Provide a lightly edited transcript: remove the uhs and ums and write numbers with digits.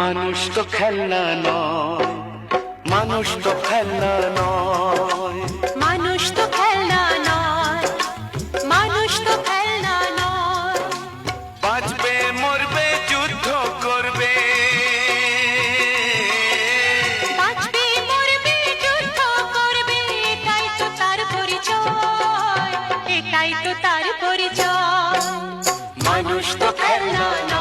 মানুষ তো খেলনা নয়, মানুষ তো খেলনা নয়, মানুষ তো খেলনা নয়, মানুষ তো খেলনা নয়। বাঁচবে মরবে যুদ্ধ করবে, বাঁচবে মরবে যুদ্ধ করবে, এটাই তো তার পরিচয়, এটাই তো তার পরিচয়। মানুষ তো খেলনা নয়।